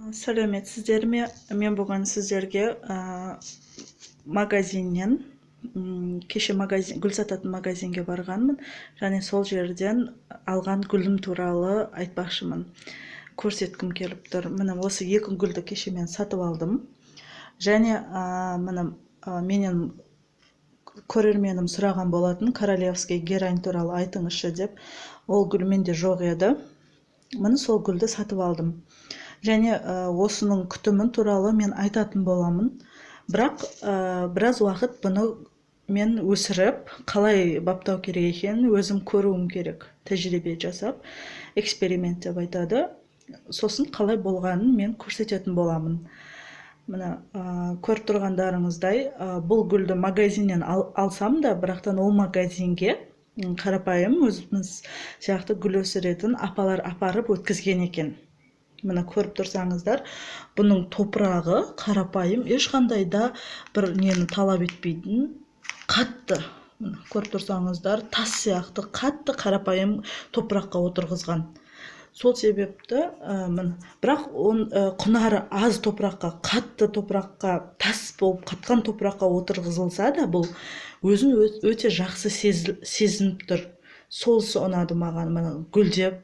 Сәлеметсіздер ме? Мен бүгін сіздерге магазиннен кеше гүл сататын магазинге барғанмын, және сол жерден алған гүлім туралы айтпақшымын. Көрсеткім келіп тұр. Міне осы екі гүлді кеше мен сатып алдым. Және менен көрерменім сұраған болатын, королевский герань туралы айтыңызшы деп. Ол гүл менде жоқ еді. Міне сол гүлді сатып алдым. Және осының күтімін туралы мен айтатын боламын. Бірақ біраз уақыт бұны мен өсіріп, қалай баптау керек екенін өзім көруім керек. Тәжірибе жасап, эксперимент деп айтады. Сосын қалай болғанын мен көрсететін боламын. Мына көріп тұрғандарыңыздай, бұл гүлді магазиннен алсам да, бірақтан ол магазинге қарапайым өзіміз сияқты гүл өсіретін апалар апарып өткізген екен. Мына көріп тұрсаңыздар, бұның топырағы қарапайым, ешқандай да бір нені талап етпейтін, қатты. Мына көріп тұрсаңыздар, тас сияқты қатты қарапайым топыраққа отырғызған. Сол себепті, бірақ құнары аз топыраққа, қатты топыраққа, тас болып қатқан топыраққа отырғызылса да, бұл өзін өте жақсы сезініп тұр. Солсы ұнады маған, гүлдеп,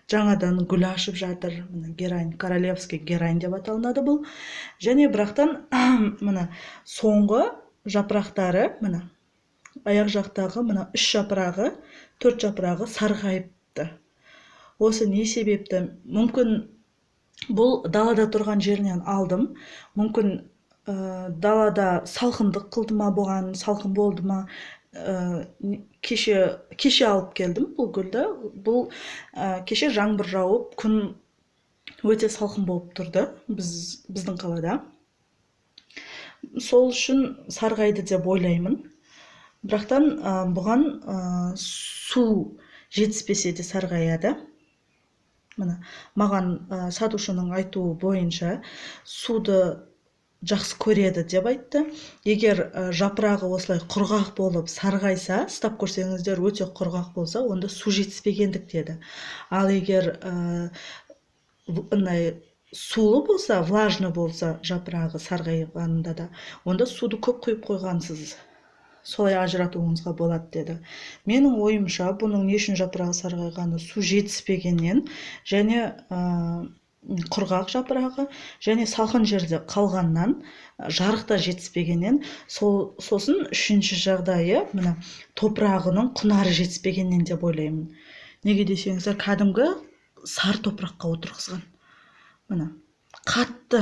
жаңадан гүл ашып жатыр. Герань, королевский герань деп аталынады бұл. Және бірақтан соңғы жапырақтары, аяқ жақтағы 3 жапырағы, 4 жапырағы сарғайыпты. Осы не себепті? Мүмкін бұл далада тұрған жерінен алдым. Мүмкін далада салқындық қылды ма бұған, салқын болды ма? Кеше алып келдім бұл гүлді. Бұл кеше жаңбыр жауып, күн өте салқын болып тұрды біздің қалада. Сол үшін сарғайды деп ойлаймын. Бірақтан бұған су жетіспесе де сарғаяды. Маған сатушының айтуы бойынша суды жақсы көреді деп айтты. Егер жапырағы осылай құрғақ болып сарғайса, ұстап көрсеңіздер өте құрғақ болса, онда су жетіспегендік деді. Ал егер сулы болса, влажны болса жапырағы сарғайғанында да, онда суды көп құйып қойғансыз. Солай ажыратуыңызға болады деді. Менің ойымша, бұның не үшін жапырағы сарғайғаны су жетіспегеннен, және құрғақ жапырағы, және салқын жерде қалғаннан, жарықта жетіспегеннен, сосын үшінші жағдайы топырағының құнары жетіспегеннен деп ойлаймын. Неге десеңіздер, кәдімгі сар топыраққа отырғызған. Қатты,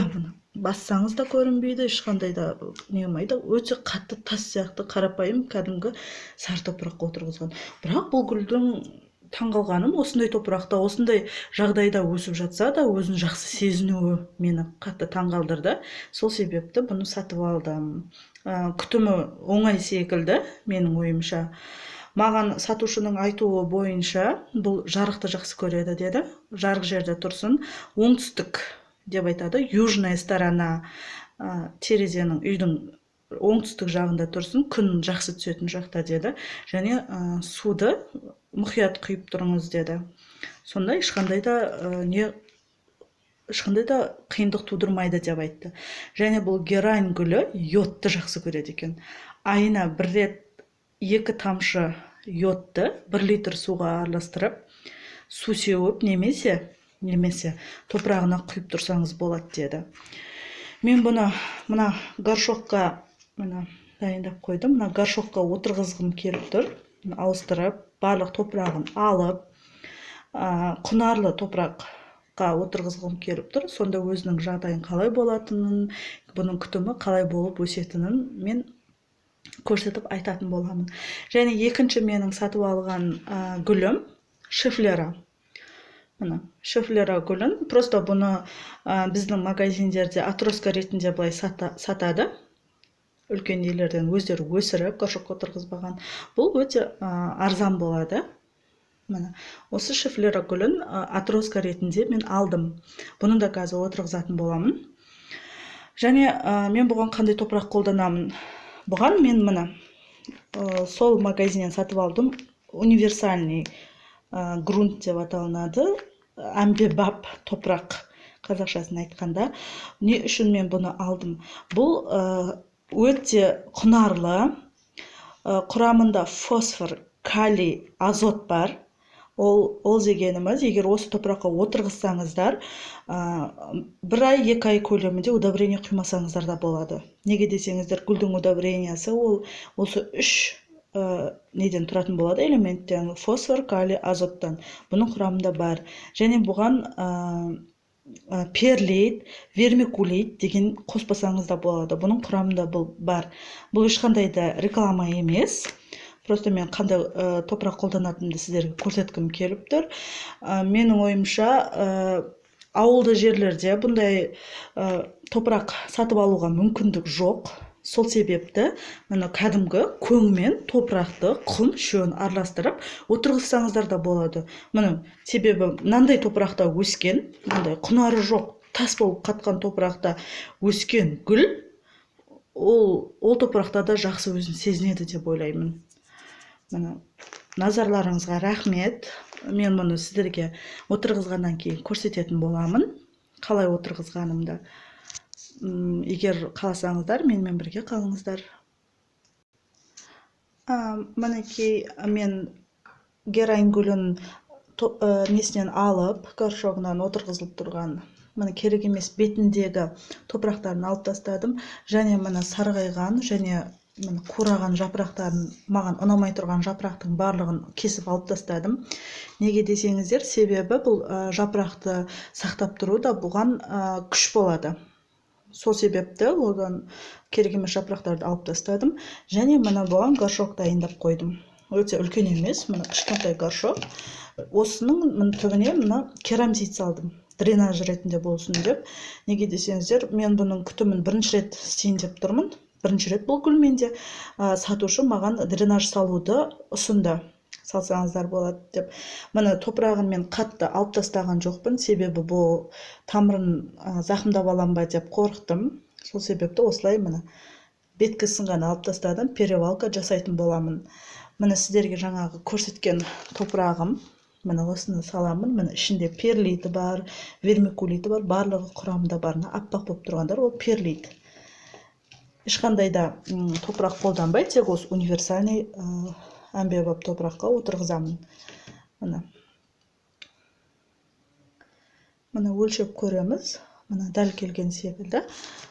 бассаңыз да көрінбейді, ешқандай да немайды, өте қатты тас сияқты қарапайым кәдімгі сар топыраққа отырғызған. Бірақ бұл гүлдің таңғалғаным, осындай топырақта, осындай жағдайда өсіп жатса да, өзін жақсы сезінуі мені қатты таңғалдырды. Сол себепті бұны сатып алдым. Күтімі оңай секілді, менің ойымша. Маған сатушының айтуы бойынша, бұл жарықты жақсы көреді деді. Жарық жерде тұрсын, оңтүстік деп айтады, южная сторона, терезенің, үйдің оңтүстік жағында тұрсын, күн жақсы түсетін жақта деді. Және суды мұқият құйып тұрыңыз деді. Сонда ешқандай да қиындық тудырмайды деп айтты. Және бұл герань гүлі йодты жақсы көреді екен. Айына бір рет 2 тамшы йодты 1 литр суға араластырып, су сеуіп немесе топырағына құйып тұрсаңыз болады деді. Мен бұны горшокқа дайындап қойдым. Горшокқа отырғызғым келіп тұр. Ауыстырып, барлық топырағын алып, құнарлы топыраққа отырғызғым келіп тұр. Сонда өзінің жағдайын қалай болатынын, бұның күтімі қалай болып өсетінін мен көрсетіп айтатын боламын. Және екінші менің сатып алған гүлім шифлера. Шифлера гүлін, просто бұны біздің магазиндерде атроска ретінде былай сатады. Үлкен үйлерден өздері өсіріп, горшокқа отырғызбаған. Бұл өте арзан болады. Осы шифлера гүлін атроска ретінде мен алдым. Бұны да қазір отырғызатын боламын. Және мен бұған қандай топырақ қолданамын? Бұған мен сол магазиннен сатып алдым. Универсальный грунт деп аталынады. Әмбебап топырақ қазақшасын айтқанда. Не үшін мен бұны алдым? Бұл өте құнарлы. Құрамында фосфор, калий, азот бар. Ол дегеніміз, егер осы топыраққа отырғызсаңыздар, 1 ай, 2 ай көлемінде удобрение құймасаңыздар да болады. Неге десеңіздер, гүлдің удобрениясы ол осы 3 неден тұратын болады, элементтен: фосфор, калий, азоттан. Бұның құрамында бар. Және бұған перлит, вермикулит деген қоспасаңыз да болады. Бұның құрамында бар. Бұл ешқандай да реклама емес. Просто мен қандай топырақ қолданатынымды сіздерге көрсеткім келіп тұр. Менің ойымша, ауылды жерлерде бұндай топырақ сатып алуға мүмкіндік жоқ. Сол себепті мына кәдімгі көң мен топырақты, құм, шөн араластырып отырғызсаңыздар да болады. Мұның себебі мынандай топырақта өскен, мындай құнары жоқ, тас болып қатқан топырақта өскен гүл, ол топырақта да жақсы өзін сезінеді деп ойлаймын. Назарларыңызға рахмет. Мен мұны сіздерге отырғызғаннан кейін көрсететін боламын, қалай отырғызғанымды. Егер қаласаңыздар, менімен бірге қалыңыздар. Мінекей мен гераин гүлін несінен алып, горшогынан отырғызылып тұрған, міне керек емес бетіндегі топырақтарын алып тастадым. Және міне сарғайған және қураған жапырақтарын, маған ұнамай тұрған жапырақтың барлығын кесіп алып тастадым. Неге десеңіздер, себебі бұл жапырақты сақтап тұру да бұған күш болады. Сол себепті одан керек емес жапырақтарды алып тастадым. Және мына бұған горшок дайындап қойдым. Өте үлкен емес, мына кішкентай горшок. Осының түбіне мына керамзит салдым, дренаж ретінде болсын деп. Неге десеңіздер, мен бұның күтімін бірінші рет істейін деп тұрмын. Бірінші рет бұл гүлменде сатушы маған дренаж салуды ұсынды. Салсаңыздар болады деп. Міне топырағын мен қатты алып тастаған жоқпын, себебі бұл тамырын зақымдап алам ба деп қорықтым. Сол себепті осылай міне беткісін ғана алып тастадым, перевалка жасайтын боламын. Міне сіздерге жаңағы көрсеткен топырағым, міне осыны саламын. Міне ішінде перлиті бар, вермикулиті бар, барлығы құрамында бар. Аппақ болып тұрғандар ол перлит. Ешқандай да топырақ қолданбай, тек осы универсальный әмбебап топыраққа отырғызамын. Міне өлшеп көреміз. Міне дәл келген секілді.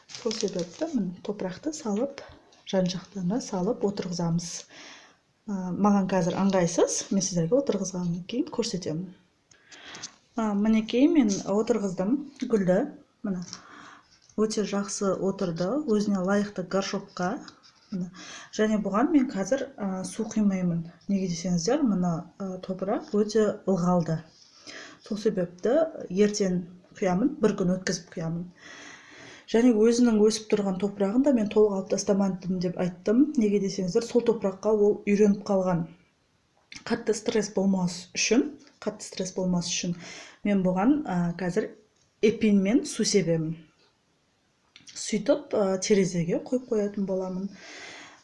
Сол себепті топырақты салып, жан-жақтарына салып отырғызамыз. Маған қазір ыңғайсыз, мен сіздерге отырғызғаннан кейін көрсетемін. Мінекей мен отырғыздым гүлді. Міне өте жақсы отырды, өзіне лайықты горшокқа. Және бұған мен қазір су құймаймын. Неге десеңіздер, мына топырақ өте ылғалды. Сол себепті ертең құямын, бір күн өткізіп құямын. Және өзінің өсіп тұрған топырағын да мен толық алып тастамадым деп айттым. Неге десеңіздер, сол топыраққа ол үйреніп қалған. Қатты стресс болмас үшін мен бұған қазір эпин мен су себемін. Сөйтіп терезеге қойып қоятын боламын.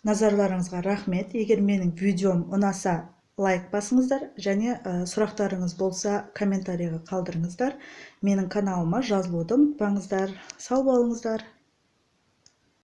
Назарларыңызға рахмет. Егер менің видеом ұнаса, лайк басыңыздар. Және сұрақтарыңыз болса, комментарийға қалдырыңыздар. Менің каналыма жазылуды ұмытпаңыздар. Сау болыңыздар.